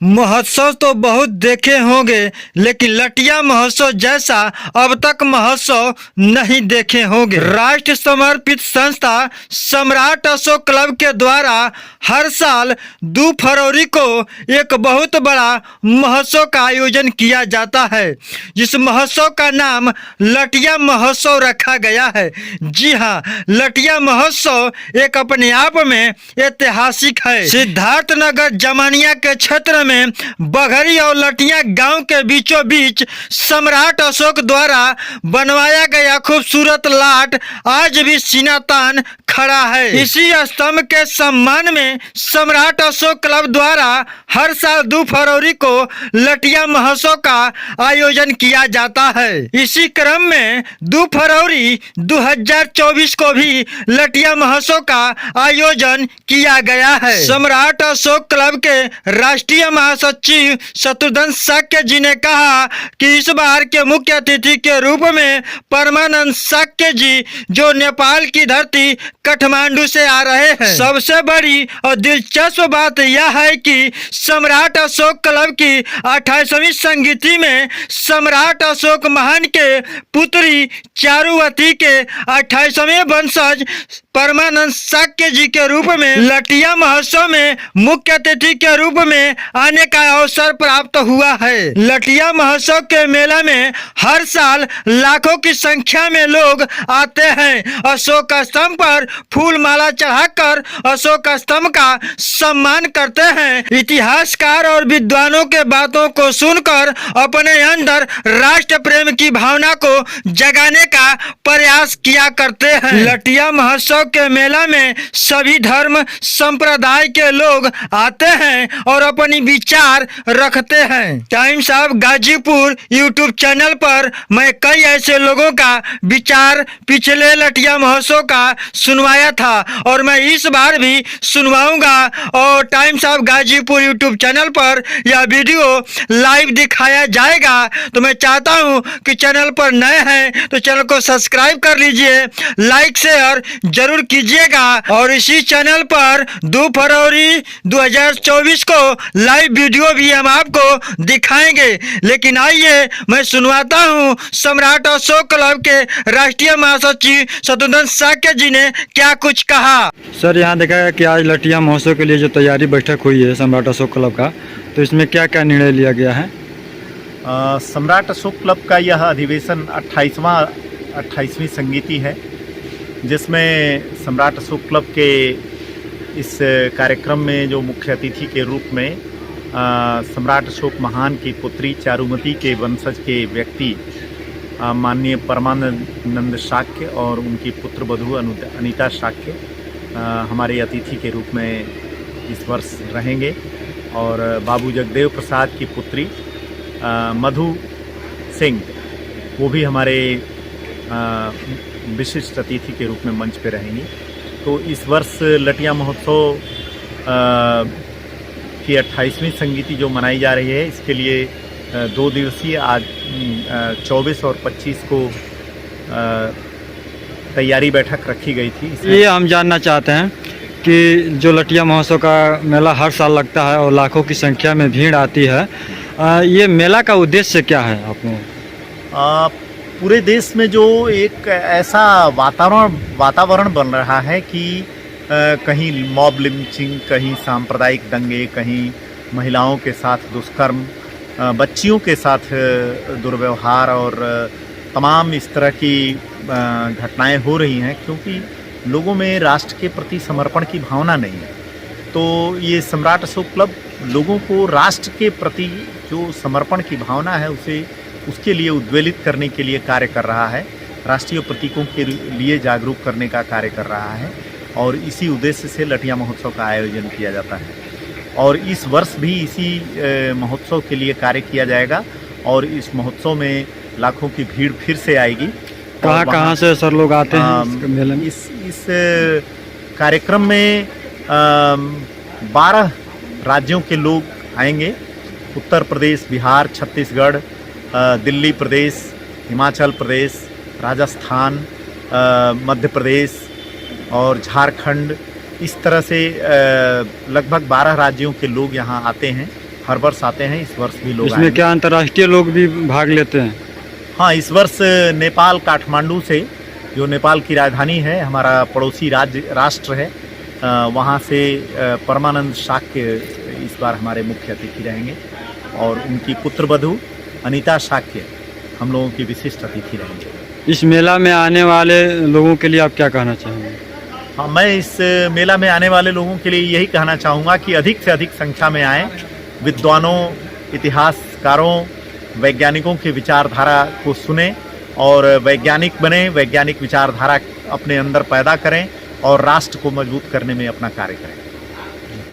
महोत्सव तो बहुत देखे होंगे, लेकिन लटिया महोत्सव जैसा अब तक महोत्सव नहीं देखे होंगे। राष्ट्र समर्पित संस्था सम्राट अशोक क्लब के द्वारा हर साल 2 फरवरी को एक बहुत बड़ा महोत्सव का आयोजन किया जाता है, जिस महोत्सव का नाम लटिया महोत्सव रखा गया है। जी हाँ, लटिया महोत्सव एक अपने आप में ऐतिहासिक है। सिद्धार्थनगर जमानिया के क्षेत्र में बघरी और लटिया गांव के बीचों बीच सम्राट अशोक द्वारा बनवाया गया खूबसूरत लाट आज भी सीना तान खड़ा है। इसी स्तंभ के सम्मान में सम्राट अशोक क्लब द्वारा हर साल 2 फरवरी को लटिया महोत्सव का आयोजन किया जाता है। इसी क्रम में 2 फरवरी 2024 को भी लटिया महोत्सव का आयोजन किया गया है। सम्राट अशोक क्लब के राष्ट्रीय महासचिव शत्रुघ्न शाक्य जी ने कहा कि इस बार के मुख्य अतिथि के रूप में परमानंद शाक्य जी, जो नेपाल की धरती काठमांडू से आ रहे हैं। सबसे बड़ी और दिलचस्प बात यह है कि सम्राट अशोक क्लब की 28वीं संगीति में सम्राट अशोक महान के पुत्री चारुवती के 28वें वंशज परमानंद शाक्य जी के रूप में लटिया महोत्सव में मुख्य अतिथि के रूप में आने का अवसर प्राप्त हुआ है। लटिया महोत्सव के मेला में हर साल लाखों की संख्या में लोग आते हैं। अशोक स्तंभ पर फूल माला चढ़ाकर अशोक स्तंभ का सम्मान करते हैं। इतिहासकार और विद्वानों के बातों को सुनकर अपने अंदर राष्ट्र प्रेम की भावना को जगाने का प्रयास किया करते हैं। लटिया महोत्सव के मेला में सभी धर्म संप्रदाय के लोग आते हैं और अपनी विचार रखते हैं। Times of Ghazipur YouTube channel पर मैं कई ऐसे लोगों का विचार पिछले लटिया महोत्सव का सुनवाया था और मैं इस बार भी सुनवाऊंगा और times of Ghazipur YouTube channel पर यह वीडियो लाइव दिखाया जाएगा। तो मैं चाहता हूं कि चैनल पर नए हैं तो चैनल को सब्सक्राइब कर लीजिए, लाइक शेयर जरूर कीजिएगा और इसी चैनल पर 2 फरवरी 2024 को लाइव वीडियो भी हम आपको दिखाएंगे। लेकिन आइए मैं सुनवाता हूं सम्राट अशोक क्लब के राष्ट्रीय महासचिव शत्रुघ्न शाक्य जी ने क्या कुछ कहा। सर, यहाँ देखा है कि आज लटिया महोत्सव के लिए जो तैयारी बैठक हुई है सम्राट अशोक क्लब का, तो इसमें क्या क्या निर्णय लिया गया है? सम्राट अशोक क्लब का यह अधिवेशन 28वीं संगीति है, जिसमें सम्राट अशोक क्लब के इस कार्यक्रम में जो मुख्य अतिथि के रूप में सम्राट अशोक महान की पुत्री चारुमती के वंशज के व्यक्ति माननीय परमानंद शाक्य और उनकी पुत्र वधू अनीता शाक्य हमारे अतिथि के रूप में इस वर्ष रहेंगे और बाबू जगदेव प्रसाद की पुत्री मधु सिंह वो भी हमारे विशिष्ट अतिथि के रूप में मंच पे रहेंगी। तो इस वर्ष लटिया महोत्सव की 28वीं संगीति जो मनाई जा रही है, इसके लिए 2 दिवसीय आज 24 और 25 को तैयारी बैठक रखी गई थी। ये हम जानना चाहते हैं कि जो लटिया महोत्सव का मेला हर साल लगता है और लाखों की संख्या में भीड़ आती है, ये मेला का उद्देश्य क्या है आपने? पूरे देश में जो एक ऐसा वातावरण बन रहा है कि कहीं मॉब लिंचिंग, कहीं सांप्रदायिक दंगे, कहीं महिलाओं के साथ दुष्कर्म, बच्चियों के साथ दुर्व्यवहार और तमाम इस तरह की घटनाएं हो रही हैं, क्योंकि लोगों में राष्ट्र के प्रति समर्पण की भावना नहीं है। तो ये सम्राट अशोक क्लब लोगों को राष्ट्र के प्रति जो समर्पण की भावना है उसके लिए उद्वेलित करने के लिए कार्य कर रहा है, राष्ट्रीय प्रतीकों के लिए जागरूक करने का कार्य कर रहा है और इसी उद्देश्य से लटिया महोत्सव का आयोजन किया जाता है। और इस वर्ष भी इसी महोत्सव के लिए कार्य किया जाएगा और इस महोत्सव में लाखों की भीड़ फिर से आएगी। कहाँ से सर लोग आते हैं मेले में? इस कार्यक्रम में 12 राज्यों के लोग आएंगे। उत्तर प्रदेश, बिहार, छत्तीसगढ़, दिल्ली प्रदेश, हिमाचल प्रदेश, राजस्थान, मध्य प्रदेश और झारखंड, इस तरह से लगभग 12 राज्यों के लोग यहाँ आते हैं हर वर्ष आते हैं, इस वर्ष भी लोग इसमें आएंगे। क्या अंतर्राष्ट्रीय लोग भी भाग लेते हैं? हाँ, इस वर्ष नेपाल काठमांडू से, जो नेपाल की राजधानी है, हमारा पड़ोसी राष्ट्र है, वहाँ से परमानंद शाक्य इस बार हमारे मुख्य अतिथि रहेंगे और उनकी पुत्रवधू अनीता शाक्य हम लोगों की विशिष्ट अतिथि रहेंगे। इस मेला में आने वाले लोगों के लिए आप क्या कहना चाहेंगे? हाँ, मैं इस मेला में आने वाले लोगों के लिए यही कहना चाहूँगा कि अधिक से अधिक संख्या में आएँ, विद्वानों, इतिहासकारों, वैज्ञानिकों की विचारधारा को सुने और वैज्ञानिक बने, वैज्ञानिक विचारधारा अपने अंदर पैदा करें और राष्ट्र को मजबूत करने में अपना कार्य करें।